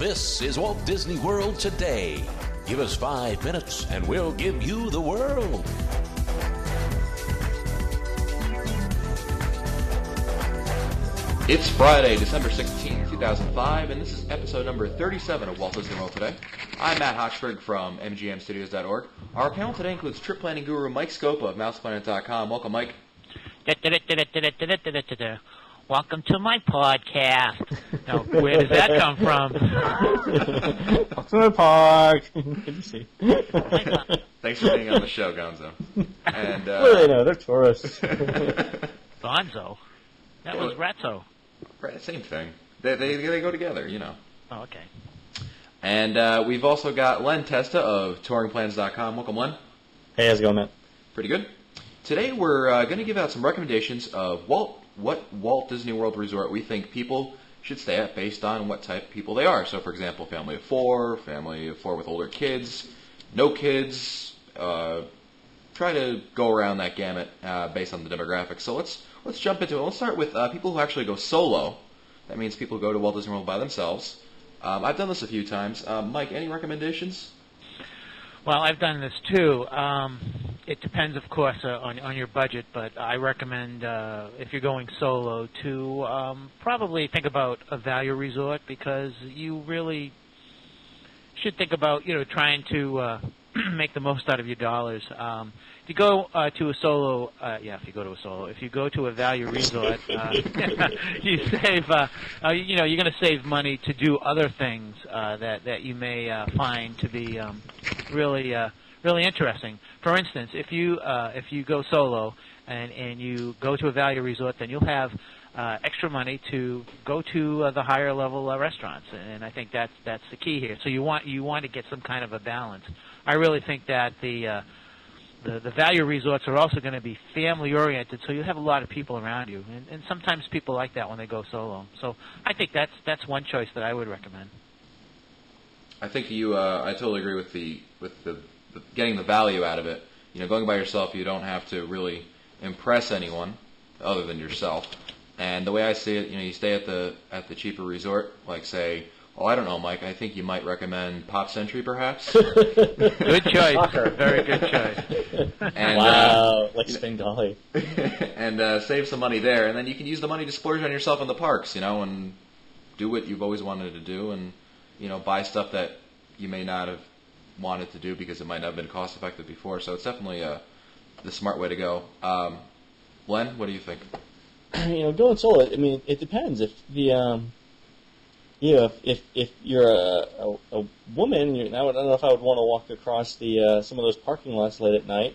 This is Walt Disney World Today. Give us 5 minutes and we'll give you the world. It's Friday, December 16th, 2005, and this is episode number 37 of Walt Disney World Today. I'm Matt Hochberg from MGMstudios.org. Our panel today includes trip planning guru Mike Scopa of MousePlanet.com. Welcome, Mike. Welcome to my podcast. Now, where does that come from? Welcome to the park. Good to see you. Thanks for being on the show, Gonzo. And well, no, they're tourists. Gonzo? That was Ratso. Right, same thing. They go together, you know. Oh, okay. And we've also got Len Testa of TouringPlans.com. Welcome, Len. Hey, how's it going, Matt? Pretty good. Today we're going to give out some recommendations of what Walt Disney World Resort we think people should stay at based on what type of people they are. So, for example, family of four with older kids, no kids. Try to go around that gamut based on the demographics. So let's jump into it. Let's start with people who actually go solo. That means people who go to Walt Disney World by themselves. I've done this a few times. Mike, any recommendations? Well, I've done this too. It depends, of course, on your budget, but I recommend if you're going solo to probably think about a value resort because you really should think about trying to make the most out of your dollars. If you go to a solo, if you go to a value resort, you save. You're going to save money to do other things that you may find to be really interesting. For instance, if you go solo and you go to a value resort, then you'll have extra money to go to the higher level restaurants, and I think that's the key here. So you want to get some kind of a balance. I really think that the value resorts are also going to be family oriented, so you have a lot of people around you, and sometimes people like that when they go solo. So I think that's one choice that I would recommend. I think I totally agree with the getting the value out of it. Going by yourself, you don't have to really impress anyone other than yourself. And the way I see it, you stay at the cheaper resort, like say, I don't know, Mike, I think you might recommend Pop Century, perhaps. Good choice. Very good choice. And, wow, like Svengali. And save some money there, and then you can use the money to splurge on yourself in the parks, and do what you've always wanted to do, and buy stuff that you may not have wanted to do because it might not have been cost effective before. So it's definitely the smart way to go. Len, what do you think? Going solo. I mean, it depends. If the if you're a woman, I don't know if I would want to walk across some of those parking lots late at night.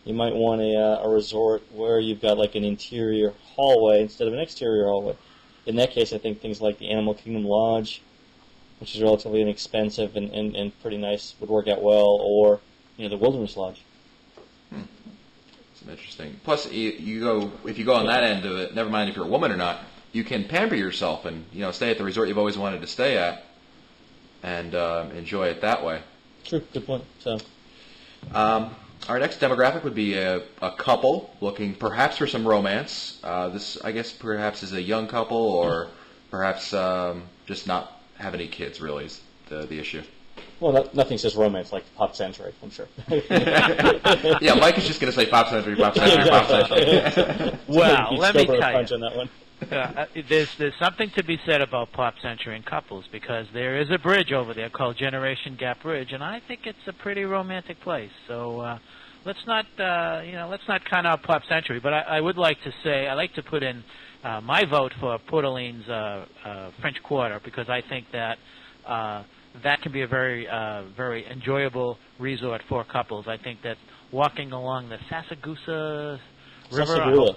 You might want a resort where you've got like an interior hallway instead of an exterior hallway. In that case, I think things like the Animal Kingdom Lodge, which is relatively inexpensive and pretty nice, would work out well, or the Wilderness Lodge. That's interesting. Plus, if you go on that end of it, never mind if you're a woman or not, you can pamper yourself and stay at the resort you've always wanted to stay at, and enjoy it that way. True, good point. So, our next demographic would be a couple looking perhaps for some romance. This, I guess, perhaps is a young couple, or perhaps just not have any kids. Really, is the issue. Well, nothing says romance like Pop Century, I'm sure. Yeah, Mike is just going to say Pop Century, Pop Century, Pop Century. Well, let me tell you. On that one. There's something to be said about Pop Century and couples because there is a bridge over there called Generation Gap Bridge, and I think it's a pretty romantic place. So let's not count out Pop Century, but I would like to say I like to put in my vote for Port Orleans French Quarter because I think that that can be a very enjoyable resort for couples. I think that walking along the Sassagoula River,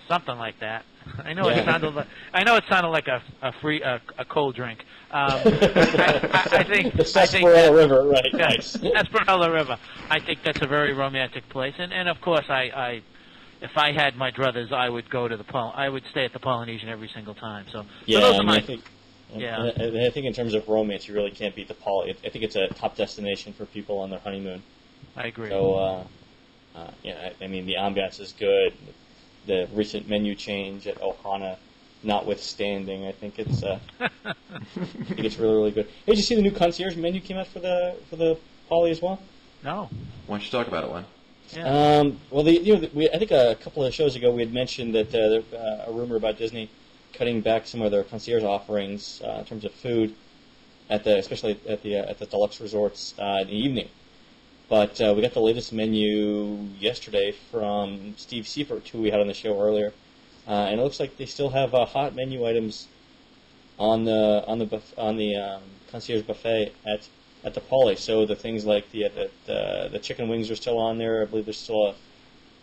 something like that. I know it sounded like a cold drink. I think the Sarsaparilla River, right? Yeah, Nice. Sarsaparilla River. I think that's a very romantic place, and of course, if I had my druthers, I would go to I would stay at the Polynesian every single time. So those are my. I think in terms of romance, you really can't beat the Poly. I think it's a top destination for people on their honeymoon. I agree. So, I mean, the ambiance is good. The recent menu change at Ohana notwithstanding. I think it's really, really good. Hey, did you see the new concierge menu came out for the Poly as well? No. Why don't you talk about it, Len? Yeah. Well, I think a couple of shows ago we had mentioned that a rumor about Disney cutting back some of their concierge offerings in terms of food, especially at the deluxe resorts in the evening. But we got the latest menu yesterday from Steve Seifert, who we had on the show earlier, and it looks like they still have hot menu items on the concierge buffet at the Poly. So the things like the chicken wings are still on there. I believe there's still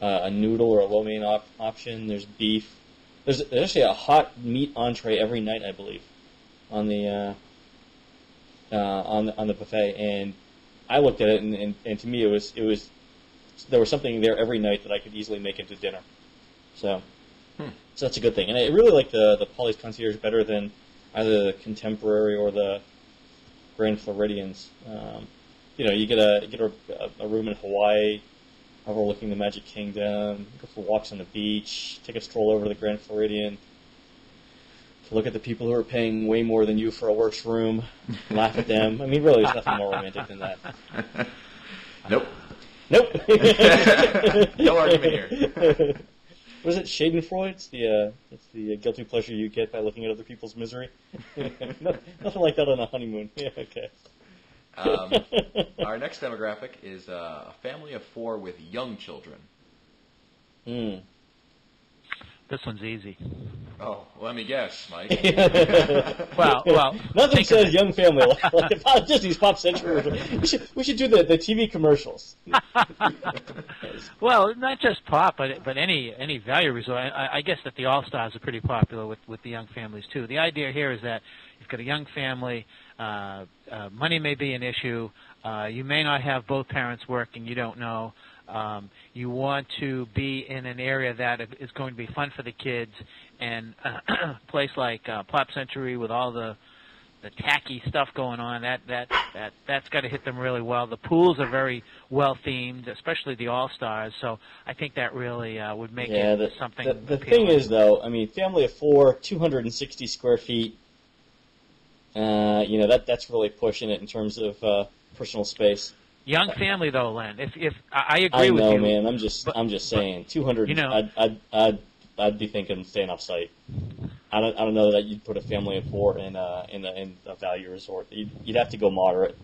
a noodle or a lo mein option. There's beef. There's actually a hot meat entree every night, I believe, on the buffet. And I looked at it, and to me it was there was something there every night that I could easily make into dinner. So that's a good thing. And I really like the Poly's concierge better than either the Contemporary or the Grand Floridians. You get a room in Hawaii overlooking the Magic Kingdom, go for walks on the beach, take a stroll over to the Grand Floridian, to look at the people who are paying way more than you for a worse room, laugh at them. I mean, really, there's nothing more romantic than that. Nope. No argument here. Was it Schadenfreude? It's the guilty pleasure you get by looking at other people's misery. Nothing like that on a honeymoon. Yeah, okay. Our next demographic is a family of 4 with young children. This one's ezy. Oh, let me guess, Mike. Well, nothing says young family like Disney's Pop Century. We should do the TV commercials. Well, not just Pop, but any value resort. I guess that the All Stars are pretty popular with the young families too. The idea here is that you've got a young family. Money may be an issue. You may not have both parents working. You don't know. You want to be in an area that is going to be fun for the kids, and a place like Pop Century with all the tacky stuff going on, that's got to hit them really well. The pools are very well themed, especially the All Stars. So I think that really would make it something. The thing is, though, I mean, family of 4, 260 square feet. That's really pushing it in terms of personal space. Young family, though, Len. If I agree with you. I know, man. I'm just saying. 200. I'd be thinking staying off site. I don't know that you'd put a family of 4 in a value resort. You'd have to go moderate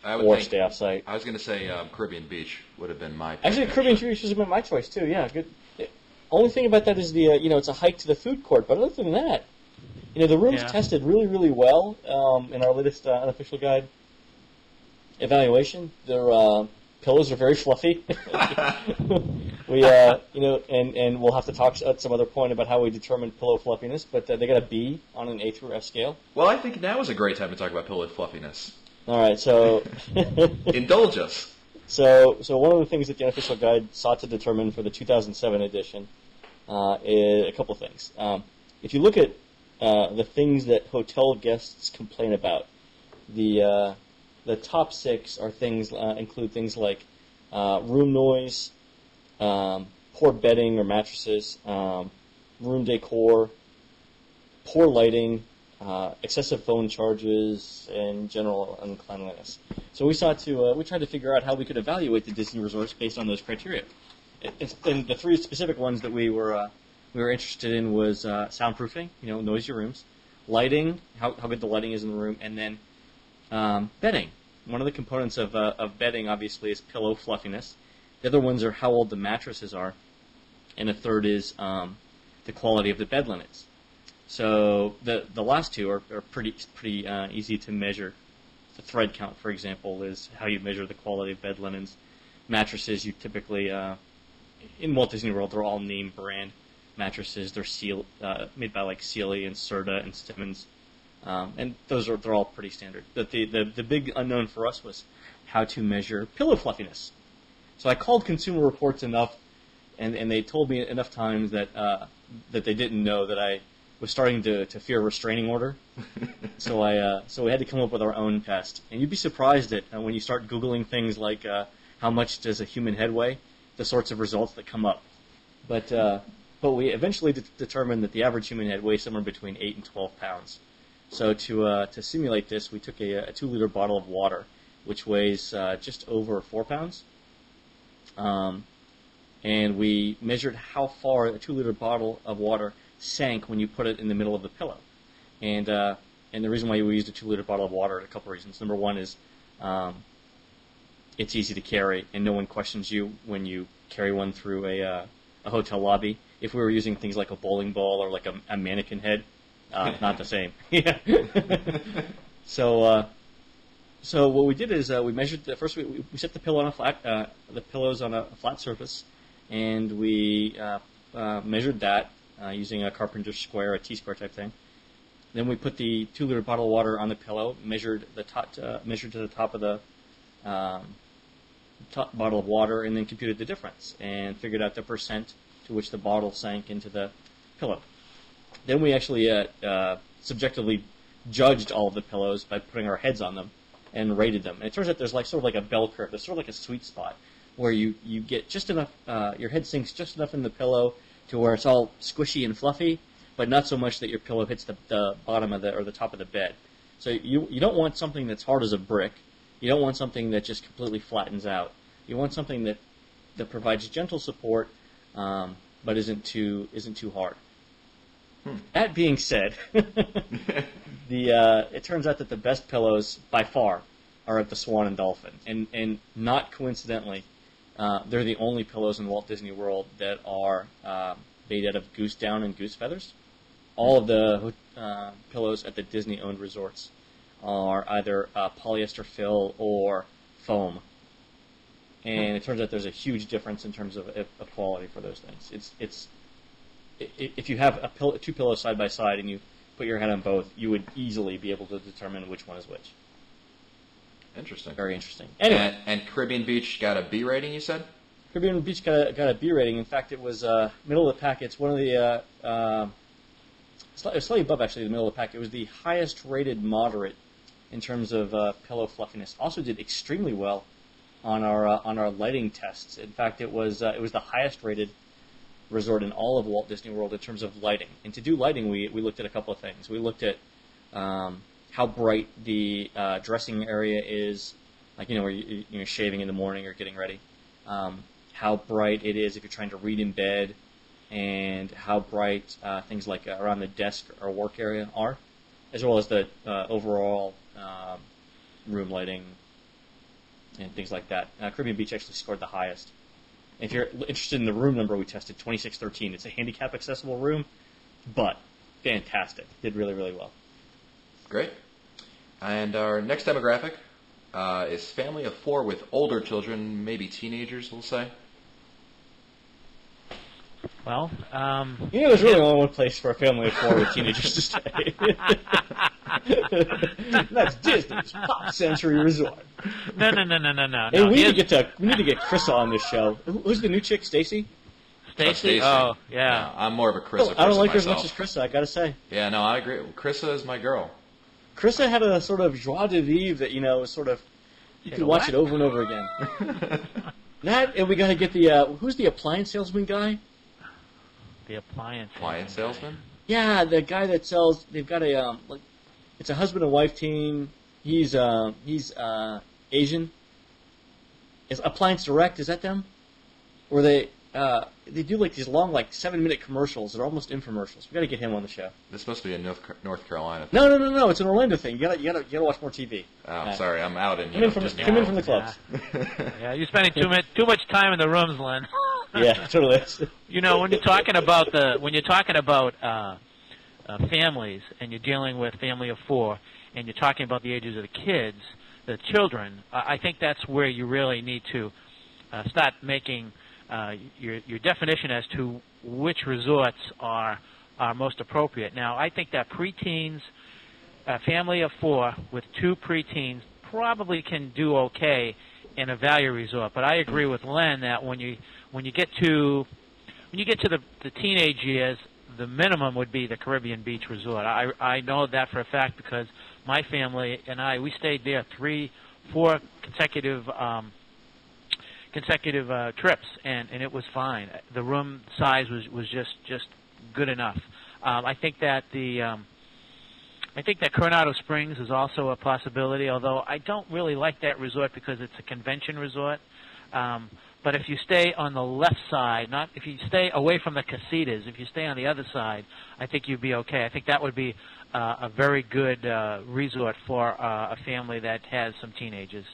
or stay off site. I was going to say Caribbean Beach would have been my pick. Actually, Caribbean Beach has been my choice too. Yeah, good. Only thing about that is it's a hike to the food court. But other than that, the rooms tested really, really well in our latest unofficial guide evaluation. Their pillows are very fluffy. We, and we'll have to talk at some other point about how we determine pillow fluffiness, but they got a B on an A through F scale. Well, I think now is a great time to talk about pillow fluffiness. All right, so indulge us. So one of the things that the unofficial guide sought to determine for the 2007 edition is a couple things. If you look at the things that hotel guests complain about, the top 6 are include things like room noise, poor bedding or mattresses, room decor, poor lighting, excessive phone charges, and general uncleanliness. So we tried to figure out how we could evaluate the Disney resorts based on those criteria. And the 3 specific ones that we were interested in was soundproofing, noisy rooms, lighting, how good the lighting is in the room, and then bedding. One of the components of bedding, obviously, is pillow fluffiness. The other ones are how old the mattresses are. And the third is the quality of the bed linens. So the last 2 are pretty easy to measure. The thread count, for example, is how you measure the quality of bed linens. Mattresses, you typically, in Walt Disney World, they're all name brand mattresses. They're made by like Sealy and Serta and Simmons. And they're all pretty standard. But the big unknown for us was how to measure pillow fluffiness. So I called Consumer Reports enough, and they told me enough times that they didn't know that I was starting to fear a restraining order. So we had to come up with our own test. And you'd be surprised at when you start Googling things like how much does a human head weigh, the sorts of results that come up. But But we eventually determined that the average human head weighs somewhere between 8 and 12 pounds. So to simulate this, we took a 2-liter bottle of water, which weighs just over 4 pounds. And we measured how far a 2-liter bottle of water sank when you put it in the middle of the pillow. And the reason why we used a 2-liter bottle of water, a couple of reasons. Number one is it's easy to carry, and no one questions you when you carry one through a hotel lobby. If we were using things like a bowling ball or like a mannequin head, not the same. Yeah. So what we did is we measured. First, we set the pillow on the pillows on a flat surface, and we measured that using a carpenter's square, a T-square type thing. Then we put the 2-liter bottle of water on the pillow, measured to the top of the top bottle of water, and then computed the difference and figured out the percent to which the bottle sank into the pillow. Then we actually subjectively judged all of the pillows by putting our heads on them and rated them. And it turns out there's sort of like a bell curve. There's sort of like a sweet spot where you get just enough, your head sinks just enough in the pillow to where it's all squishy and fluffy, but not so much that your pillow hits the bottom of or the top of the bed. So you don't want something that's hard as a brick. You don't want something that just completely flattens out. You want something that provides gentle support, but isn't too hard. That being said, it turns out that the best pillows by far are at the Swan and Dolphin, and not coincidentally, they're the only pillows in Walt Disney World that are made out of goose down and goose feathers. All of the pillows at the Disney-owned resorts are either polyester fill or foam. And it turns out there's a huge difference in terms of quality for those things. If you have two pillows side by side and you put your head on both, you would easily be able to determine which one is which. Interesting. Very interesting. Anyway, and Caribbean Beach got a B rating, you said? Caribbean Beach got a B rating. In fact, it was middle of the pack. It's one of the slightly above actually the middle of the pack. It was the highest rated moderate in terms of pillow fluffiness. Also did extremely well on our lighting tests. In fact, it was the highest rated resort in all of Walt Disney World in terms of lighting. And to do lighting, we looked at a couple of things. We looked at how bright the dressing area is, like where you're shaving in the morning or getting ready. How bright it is if you're trying to read in bed, and how bright things like around the desk or work area are, as well as the overall room lighting and things like that. Caribbean Beach actually scored the highest. If you're interested in the room number we tested, 2613. It's a handicap accessible room, but fantastic. Did really, really well. Great. And our next demographic is family of 4 with older children, maybe teenagers, we'll say. Well, there's really only one place for a family of 4 with teenagers to stay. That's Disney's Pop Century Resort. No. Hey, we need to get Krista on this show. Who's the new chick, Stacy? Stacy? Oh, yeah. No, I'm more of a Krista person I don't like her as myself. much as Krista, I gotta say. Yeah, no, I agree. Krista is my girl. Krista had a sort of joie de vivre that, was sort of, you could watch it over and over again. That, and we gotta get who's the appliance salesman guy? The appliance salesman? Yeah, the guy that sells. They've got it's a husband and wife team. He's Asian. Is Appliance Direct? Is that them? Or they do these long 7-minute commercials. They're almost infomercials. We got to get him on the show. This must be in North Carolina. No. It's an Orlando thing. You gotta watch more TV. Oh, sorry, I'm out in. Come in from the clubs. Yeah, you're spending too much time in the rooms, Len. Yeah, totally. When you're talking about families, and you're dealing with family of 4, and you're talking about the ages of the kids, the children, I think that's where you really need to start making your definition as to which resorts are most appropriate. Now, I think that preteens, a family of 4 with 2 preteens probably can do okay in a value resort. But I agree with Len that when you get to the teenage years, the minimum would be the Caribbean Beach Resort. I know that for a fact because my family and we stayed there 3-4 consecutive consecutive trips, and it was fine. The room size was just good enough. I think that Coronado Springs is also a possibility, although I don't really like that resort because it's a convention resort. But if you stay on the left side, if you stay away from the casitas, if you stay on the other side, I think you'd be okay. I think that would be a very good resort for a family that has some teenagers.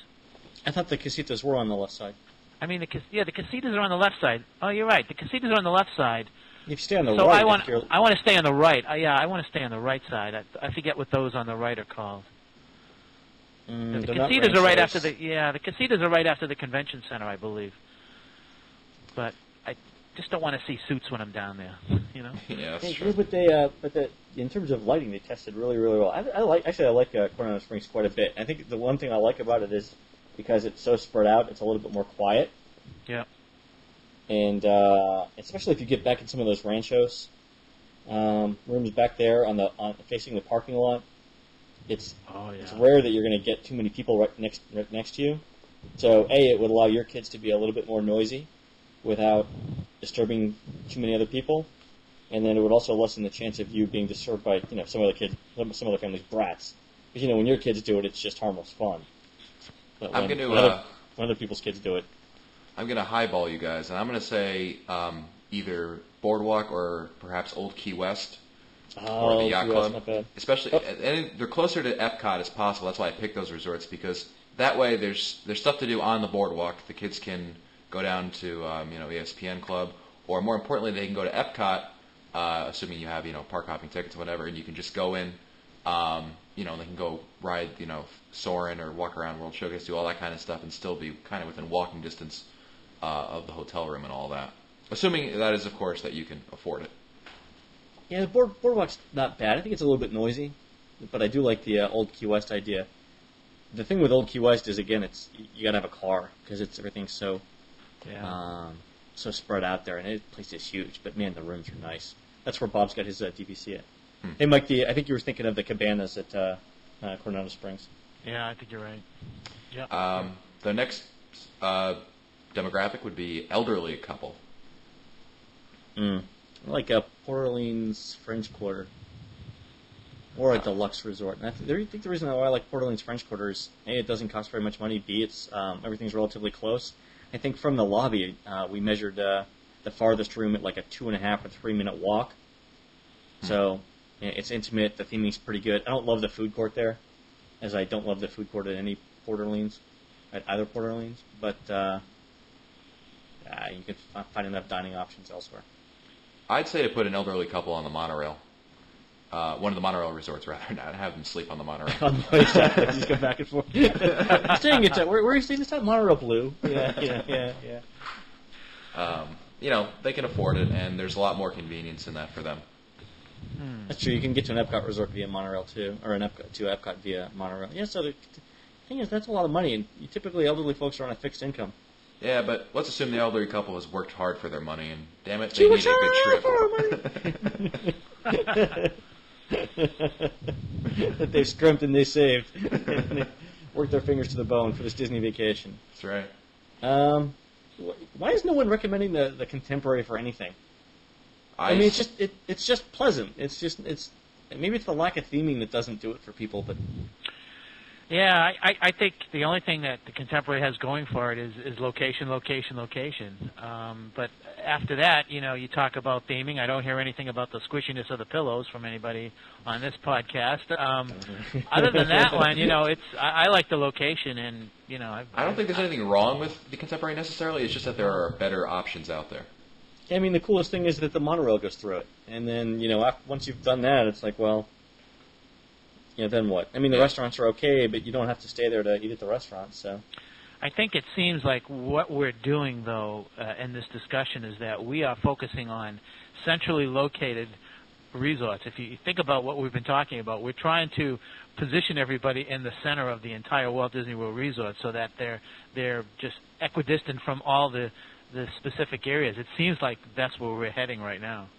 I thought the casitas were on the left side. I mean, the casitas are on the left side. Oh, you're right. The casitas are on the left side. If you stay on the So right, I want to stay on the right. I want to stay on the right side. I forget what those on the right are called. The casitas are right after the casitas are right after the convention center, I believe. But I just don't want to see suits when I'm down there. You know. Yeah, that's true. But in terms of lighting, they tested really, really well. I like Coronado Springs quite a bit. I think the one thing I like about it is because it's so spread out, it's a little bit more quiet. Yeah. And especially if you get back in some of those ranchos rooms back there on facing the parking lot, it's rare that you're going to get too many people right next to you. So it would allow your kids to be a little bit more noisy without disturbing too many other people, and then it would also lessen the chance of you being disturbed by some other family's brats. Because when your kids do it, it's just harmless fun. But when other people's kids do it, I'm going to highball you guys, and I'm going to say either Boardwalk or perhaps Old Key West or the Yacht Club. Not bad. Especially, and they're closer to Epcot as possible. That's why I picked those resorts, because that way there's stuff to do on the boardwalk. The kids can go down to ESPN Club, or more importantly, they can go to Epcot, assuming you have park hopping tickets or whatever, and you can just go in. They can go ride Soarin' or walk around World Showcase, do all that kind of stuff, and still be kind of within walking distance of the hotel room and all that. Assuming that is, of course, that you can afford it. Yeah, the boardwalk's not bad. I think it's a little bit noisy, but I do like the Old Key West idea. The thing with Old Key West is, again, you got to have a car because everything's so spread out there, and the place is huge. But man, the rooms are nice. That's where Bob's got his DVC at. Hey, Mike, I think you were thinking of the cabanas at Coronado Springs. Yeah, I think you're right. Yeah. The next demographic would be elderly couple. Like a Port Orleans French Quarter. Or a deluxe resort. And I think the reason why I like Port Orleans French Quarter is, A, it doesn't cost very much money, B, it's everything's relatively close. I think from the lobby, we measured the farthest room at like a 2.5 or 3 minute walk. So it's intimate, the theming's pretty good. I don't love the food court there, as I don't love the food court at any Port Orleans, at either Port Orleans, but you can find enough dining options elsewhere. I'd say to put an elderly couple on the monorail. One of the monorail resorts, rather, not have them sleep on the monorail. Just go back and forth. Staying at where are you staying this time? Monorail Blue. Yeah. They can afford it, and there's a lot more convenience in that for them. That's true. You can get to an Epcot resort via monorail too, or Epcot via monorail. Yeah. So the thing is, that's a lot of money, and typically elderly folks are on a fixed income. Yeah, but let's assume the elderly couple has worked hard for their money, and damn it, they need a good trip. That they've scrimped and they saved, and they worked their fingers to the bone for this Disney vacation. That's right. Why is no one recommending the Contemporary for anything? I mean, it's just pleasant. It's maybe it's the lack of theming that doesn't do it for people, but. Yeah, I think the only thing that the Contemporary has going for it is location. But after that, you talk about theming. I don't hear anything about the squishiness of the pillows from anybody on this podcast. Other than that one, I like the location, and I don't think there's anything wrong with the Contemporary necessarily. It's just that there are better options out there. I mean, the coolest thing is that the monorail goes through it, and then once you've done that, it's like, well. Then what? I mean, the restaurants are okay, but you don't have to stay there to eat at the restaurant, so. I think it seems like what we're doing, though, in this discussion is that we are focusing on centrally located resorts. If you think about what we've been talking about, we're trying to position everybody in the center of the entire Walt Disney World Resort so that they're just equidistant from all the specific areas. It seems like that's where we're heading right now.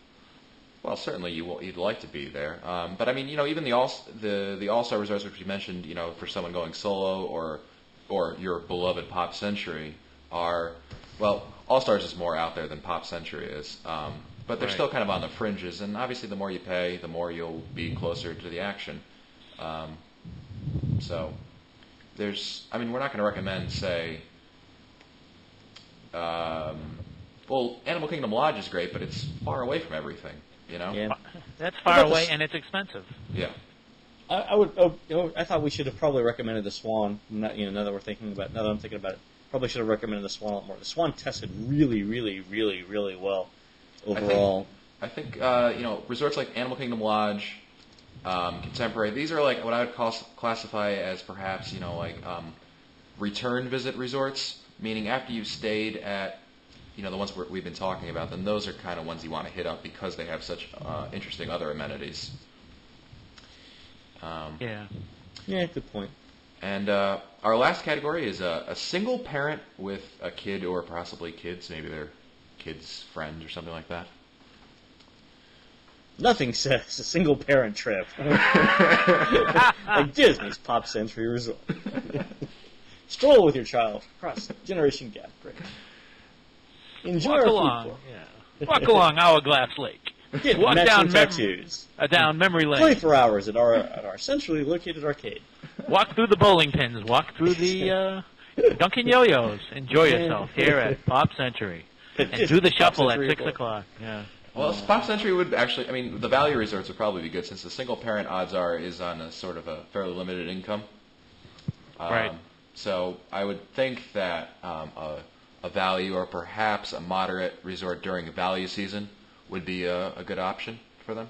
Well, certainly you'd like to be there, but I mean, even the All-Star resorts, which you mentioned, for someone going solo or your beloved Pop Century, are, well, All Stars is more out there than Pop Century is, but they're Right. still kind of on the fringes. And obviously, the more you pay, the more you'll be closer to the action. So we're not going to recommend, say, well, Animal Kingdom Lodge is great, but it's far away from everything, you know? Yeah. That's far away, and it's expensive. Yeah. I thought we should have probably recommended the Swan. Now that I'm thinking about it, probably should have recommended the Swan a lot more. The Swan tested really, really, really, really well overall. I think resorts like Animal Kingdom Lodge, Contemporary, these are like what I would classify as perhaps, return visit resorts, meaning after you've stayed at, the ones we've been talking about, then those are kind of ones you want to hit up because they have such interesting other amenities. Yeah. Yeah, good point. And our last category is a single parent with a kid or possibly kids, maybe their kid's friend or something like that. Nothing says a single parent trip like Disney's Pop Century Resort. Stroll with your child across generation gap. Great. Enjoy Walk our along. food court. Yeah. Walk along Hourglass Lake. Get Walk matching down tattoos. down memory lane. 24 hours at our centrally located arcade. Walk through the bowling pins. Walk through the Dunkin' Yo-Yos. Enjoy yourself here at Pop Century. And do the shuffle at 6 o'clock. Yeah. Well, Pop Century would actually, the value resorts would probably be good since the single parent, odds are, is on a sort of a fairly limited income. Right. So I would think that a value or perhaps a moderate resort during a value season would be a good option for them.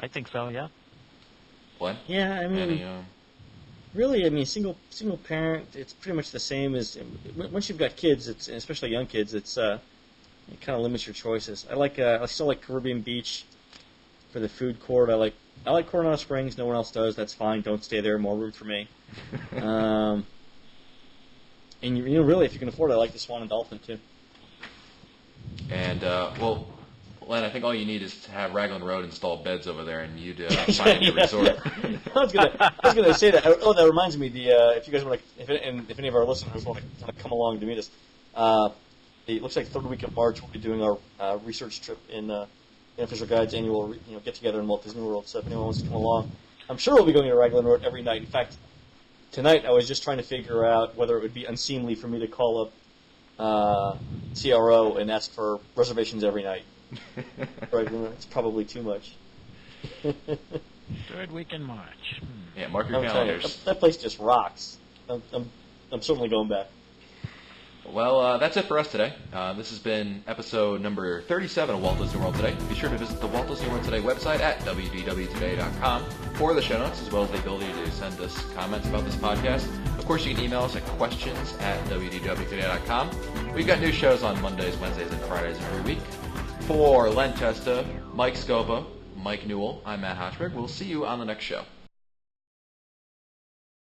I think so, yeah. Glenn? Yeah, really, single parent, it's pretty much the same as once you've got kids, it's especially young kids, it kind of limits your choices. I still like Caribbean Beach for the food court. I like Coronado Springs. No one else does. That's fine. Don't stay there. More room for me. And really, if you can afford it, I like the Swan and Dolphin too. And Len, I think all you need is to have Raglan Road install beds over there, and you'd find a new resort. I was gonna say that. Oh, that reminds me. If you guys want to, if any of our listeners want to kind of come along to meet us, it looks like the third week of March we'll be doing our research trip in Fisher Guide's annual get together in Walt Disney World. So if anyone wants to come along, I'm sure we'll be going to Raglan Road every night. In fact, tonight I was just trying to figure out whether it would be unseemly for me to call up CRO and ask for reservations every night. It's probably too much. Third week in March. Yeah, mark your I'm telling you, calendars. that place just rocks. I'm certainly going back. Well, that's it for us today. This has been episode number 37 of Walt Disney World Today. Be sure to visit the Walt Disney World Today website at wdwtoday.com for the show notes, as well as the ability to send us comments about this podcast. Of course, you can email us at questions@wdwtoday.com. We've got new shows on Mondays, Wednesdays, and Fridays every week. For Len Testa, Mike Scopa, Mike Newell, I'm Matt Hochberg. We'll see you on the next show.